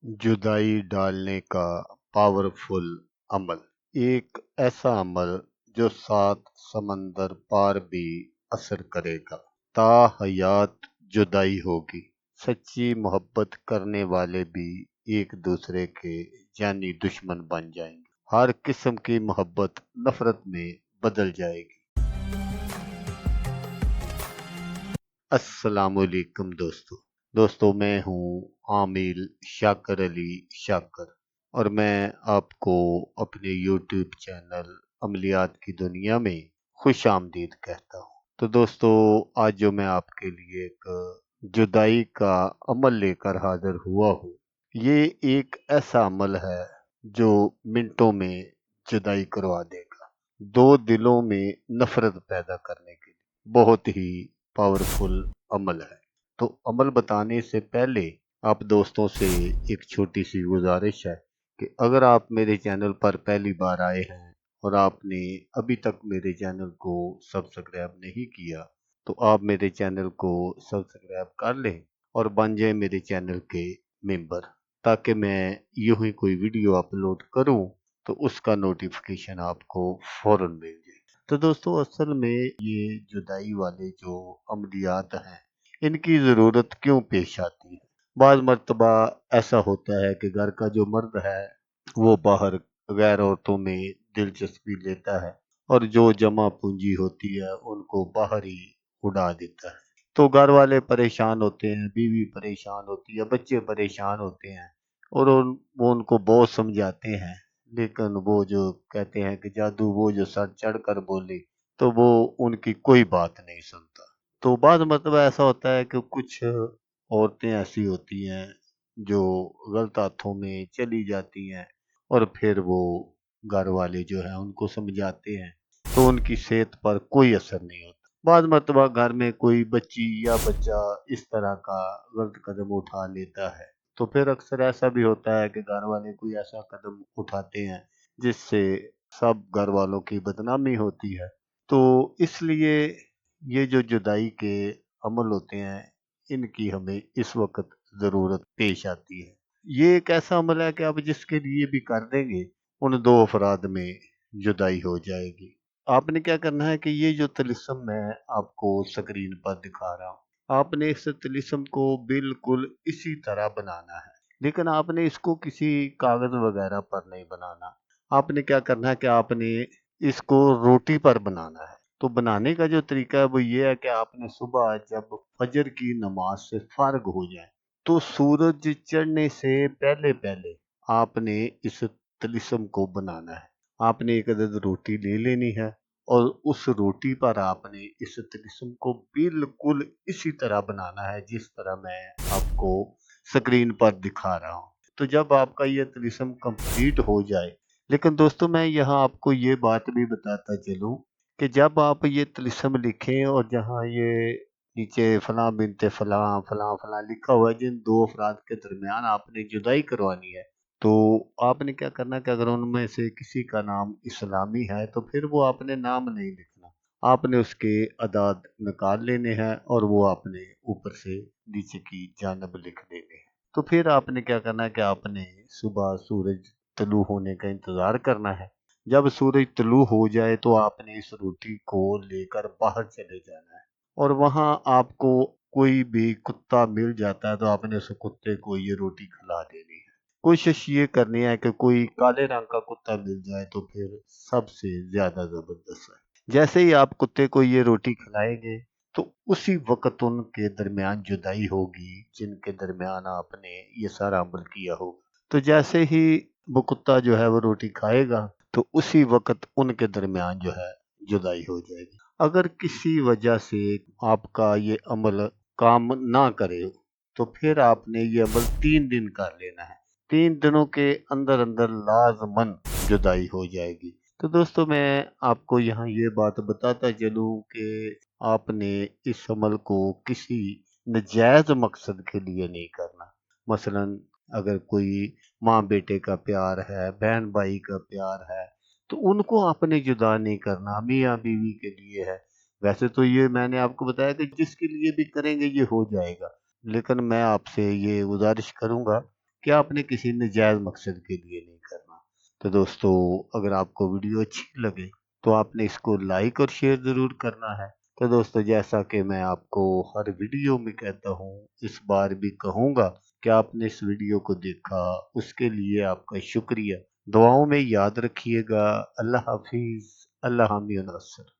जुदाई डालने का पावरफुल अमल। एक ऐसा अमल जो 7 समंदर पार भी असर करेगा। ताहयात जुदाई होगी। सच्ची मोहब्बत करने वाले भी एक दूसरे के जानी दुश्मन बन जाएंगे। हर किस्म की मोहब्बत नफरत में बदल जाएगी। अस्सलामुअलैकुम दोस्तों मैं हूँ आमिल शाकर अली शाकर और मैं आपको अपने यूट्यूब चैनल अमलियात की दुनिया में खुश आमदीद कहता हूँ। तो दोस्तों आज जो मैं आपके लिए एक जुदाई का अमल लेकर हाजिर हुआ हूँ, ये एक ऐसा अमल है जो मिनटों में जुदाई करवा देगा। दो दिलों में नफरत पैदा करने के लिए बहुत ही पावरफुल अमल है। तो अमल बताने से पहले आप दोस्तों से एक छोटी सी गुजारिश है कि अगर आप मेरे चैनल पर पहली बार आए हैं और आपने अभी तक मेरे चैनल को सब्सक्राइब नहीं किया तो आप मेरे चैनल को सब्सक्राइब कर लें और बन जाए मेरे चैनल के मेंबर, ताकि मैं यूं ही कोई वीडियो अपलोड करूं तो उसका नोटिफिकेशन आपको फौरन मिल जाए। तो दोस्तों असल में ये जुदाई वाले जो अमलियात हैं इनकी ज़रूरत क्यों पेश आती है। बाज़ मर्तबा ऐसा होता है कि घर का जो मर्द है वो बाहर गैर औरतों में दिलचस्पी लेता है और जो जमा पूंजी होती है उनको बाहर ही उड़ा देता है। तो घर वाले परेशान होते हैं, बीवी परेशान होती है, बच्चे परेशान होते हैं और वो उनको बहुत समझाते हैं, लेकिन वो जो कहते हैं कि जादू वो जो सर चढ़ कर बोले तो वो उनकी कोई बात नहीं सुनता। तो बाद मतलब ऐसा होता है कि कुछ औरतें ऐसी होती हैं जो गलत हाथों में चली जाती हैं और फिर वो घर वाले जो हैं उनको समझाते हैं तो उनकी सेहत पर कोई असर नहीं होता। बाद मरतबा घर में कोई बच्ची या बच्चा इस तरह का गलत कदम उठा लेता है तो फिर अक्सर ऐसा भी होता है कि घर वाले कोई ऐसा कदम उठाते हैं जिससे सब घर वालों की बदनामी होती है। तो इसलिए ये जो जुदाई के अमल होते हैं इनकी हमें इस वक्त ज़रूरत पेश आती है। ये एक ऐसा अमल है कि आप जिसके लिए भी कर देंगे उन दो अफराद में जुदाई हो जाएगी। आपने क्या करना है कि ये जो तिलिस्म मैं आपको स्क्रीन पर दिखा रहा हूँ, आपने इस तिलिस्म को बिल्कुल इसी तरह बनाना है, लेकिन आपने इसको किसी कागज वगैरह पर नहीं बनाना। आपने क्या करना है कि आपने इसको रोटी पर बनाना है। तो बनाने का जो तरीका है वो ये है कि आपने सुबह जब फजर की नमाज से फारग हो जाए तो सूरज चढ़ने से पहले पहले आपने इस तिलिस्म को बनाना है। आपने एक अदद रोटी ले लेनी है और उस रोटी पर आपने इस तिलिस्म को बिल्कुल इसी तरह बनाना है जिस तरह मैं आपको स्क्रीन पर दिखा रहा हूँ। तो जब आपका ये तिलिस्म कंप्लीट हो जाए, लेकिन दोस्तों मैं यहाँ आपको ये बात भी बताता चलूँ कि जब आप ये तिलिस्म लिखें और जहाँ ये नीचे फलां बिनते फलां फलां फलां लिखा हुआ है जिन दो अफराद के दरमियान आपने जुदाई करवानी है, तो आपने क्या करना है कि अगर उनमें से किसी का नाम इस्लामी है तो फिर वो आपने नाम नहीं लिखना। आपने उसके अदाद निकाल लेने हैं और वो आपने ऊपर से नीचे की जानब लिख देने हैं। तो फिर आपने क्या करना है कि आपने सुबह सूरज तुलू होने का इंतज़ार करना है। जब सूरज तुलू हो जाए तो आपने इस रोटी को लेकर बाहर चले जाना है और वहाँ आपको कोई भी कुत्ता मिल जाता है तो आपने उस कुत्ते को ये रोटी खिला देनी है। कोशिश ये करनी है कि कोई काले रंग का कुत्ता मिल जाए तो फिर सबसे ज़्यादा ज़बरदस्त है। जैसे ही आप कुत्ते को ये रोटी खिलाएँगे तो उसी वक़्त उनके दरमियान जुदाई होगी जिनके दरमियान आपने ये सारा अमल किया होगा। तो जैसे ही वो कुत्ता जो है वो रोटी खाएगा तो उसी वक़्त उनके दरमियान जो है जुदाई हो जाएगी। अगर किसी वजह से आपका ये अमल काम ना करे तो फिर आपने ये अमल 3 दिन कर लेना है। 3 दिनों के अंदर-अंदर लाज़िमन जुदाई हो जाएगी। तो दोस्तों मैं आपको यहाँ ये बात बताता चलूँ कि आपने इस अमल को किसी नाजायज़ मकसद के लिए नहीं करना। मसलन अगर कोई माँ बेटे का प्यार है, बहन भाई का प्यार है, तो उनको आपने जुदा नहीं करना, मियाँ बीवी के लिए है। वैसे तो ये मैंने आपको बताया कि जिसके लिए भी करेंगे ये हो जाएगा। लेकिन मैं आपसे ये गुज़ारिश करूँगा کہ آپ نے کسی نجائز مقصد کے لیے نہیں کرنا۔ تو دوستو، اگر آپ کو ویڈیو اچھی لگے تو آپ نے اس کو لائک اور شیئر ضرور کرنا ہے۔ تو دوستو، جیسا کہ میں آپ کو ہر ویڈیو میں کہتا ہوں، اس بار بھی کہوں گا کہ آپ نے اس ویڈیو کو دیکھا، اس کے لیے آپ کا شکریہ۔ دعاؤں میں یاد رکھیے گا۔ اللہ حافظ۔ اللہ حامی و ناصر۔